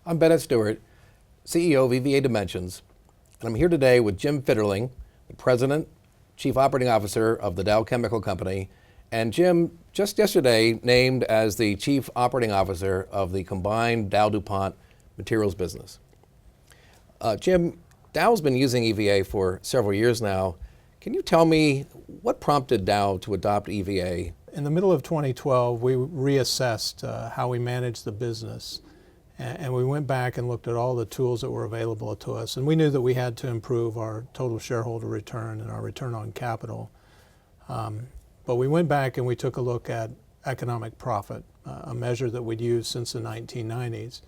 I'm Bennett Stewart, CEO of EVA Dimensions, and I'm here today with Jim Fitterling, the President, Chief Operating Officer of the Dow Chemical Company, and Jim, just yesterday, named as the Chief Operating Officer of the combined Dow-DuPont materials business. Jim, Dow's been using EVA for several years now. Can you tell me what prompted Dow to adopt EVA? In the middle of 2012, we reassessed how we managed the business. And we went back and looked at all the tools that were available to us. And we knew that we had to improve our total shareholder return and our return on capital. But we went back and we took a look at economic profit, a measure that we'd used since the 1990s.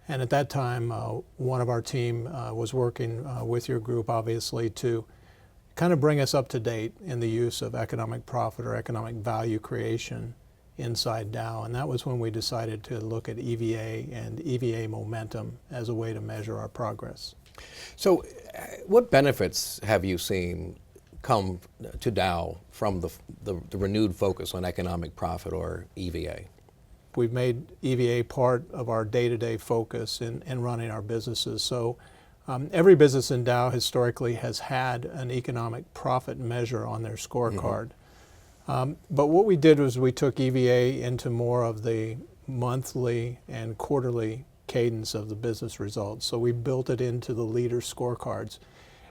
And at that time, one of our team was working with your group, obviously, to kind of bring us up to date in the use of economic profit or economic value creation inside Dow. And that was when we decided to look at EVA and EVA momentum as a way to measure our progress. So what benefits have you seen come to Dow from the renewed focus on economic profit, or EVA? We've made EVA part of our day-to-day focus in running our businesses. So every business in Dow historically has had an economic profit measure on their scorecard. But what we did was we took EVA into more of the monthly and quarterly cadence of the business results. So we built it into the leader scorecards.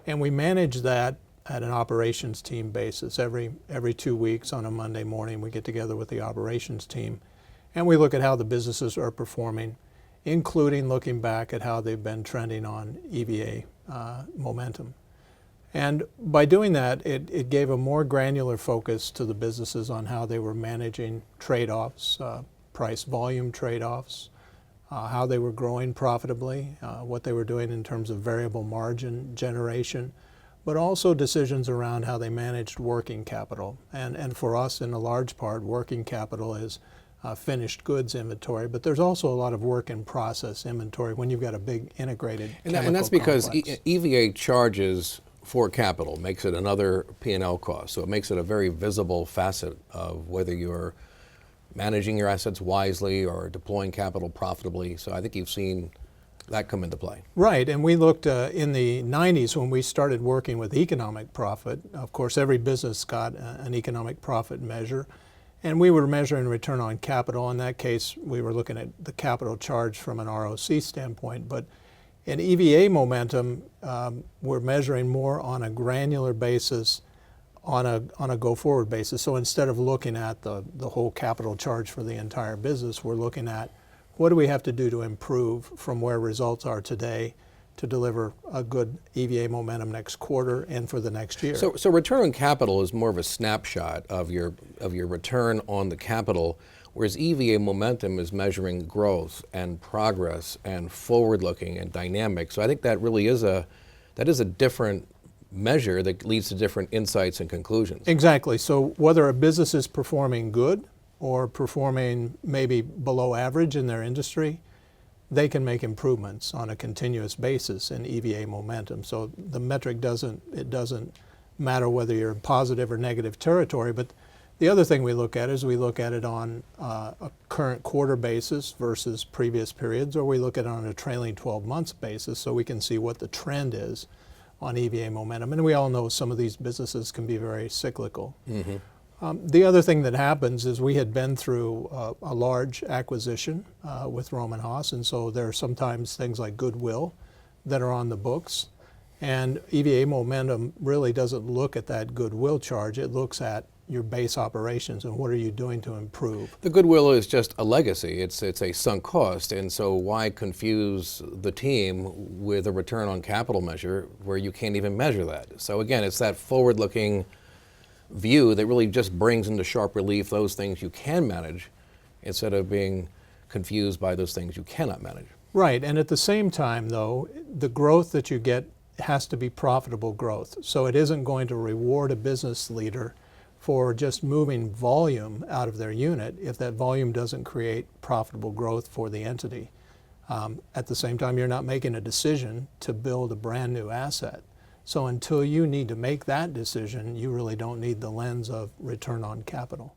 And we manage that at an operations team basis. Every 2 weeks on a Monday morning, we get together with the operations team and we look at how the businesses are performing, including looking back at how they've been trending on EVA momentum. And by doing that, it gave a more granular focus to the businesses on how they were managing trade-offs, price-volume trade-offs, how they were growing profitably, what they were doing in terms of variable margin generation, but also decisions around how they managed working capital. And for us, in a large part, working capital is finished goods inventory, but there's also a lot of work in process inventory when you've got a big integrated chemical And that's because complex. EVA charges for capital, makes it another P&L cost. So it makes it a very visible facet of whether you're managing your assets wisely or deploying capital profitably. So I think you've seen that come into play. Right, and we looked in the 90s when we started working with economic profit. Of course, every business got an economic profit measure, and we were measuring return on capital. In that case, we were looking at the capital charge from an ROC standpoint. But in EVA momentum, we're measuring more on a granular basis, on a go-forward basis. So instead of looking at the whole capital charge for the entire business, we're looking at what do we have to do to improve from where results are today to deliver a good EVA momentum next quarter and for the next year. So return on capital is more of a snapshot of your return on the capital, whereas EVA momentum is measuring growth and progress and forward-looking and dynamic. So I think that really is a different measure that leads to different insights and conclusions. Exactly. So whether a business is performing good or performing maybe below average in their industry, they can make improvements on a continuous basis in EVA momentum. So the metric doesn't matter whether you're in positive or negative territory, but the other thing we look at is we look at it on a current quarter basis versus previous periods, or we look at it on a trailing 12 months basis so we can see what the trend is on EVA momentum. And we all know some of these businesses can be very cyclical. The other thing that happens is we had been through a large acquisition with Rohm and Haas, and so there are sometimes things like goodwill that are on the books. And EVA momentum really doesn't look at that goodwill charge. It looks at your base operations and what are you doing to improve. The goodwill is just a legacy. It's a sunk cost, and so why confuse the team with a return on capital measure where you can't even measure that? So again, it's that forward-looking view that really just brings into sharp relief those things you can manage instead of being confused by those things you cannot manage. Right, and at the same time though, the growth that you get has to be profitable growth. So it isn't going to reward a business leader for just moving volume out of their unit if that volume doesn't create profitable growth for the entity. At the same time, you're not making a decision to build a brand new asset. So until you need to make that decision, you really don't need the lens of return on capital.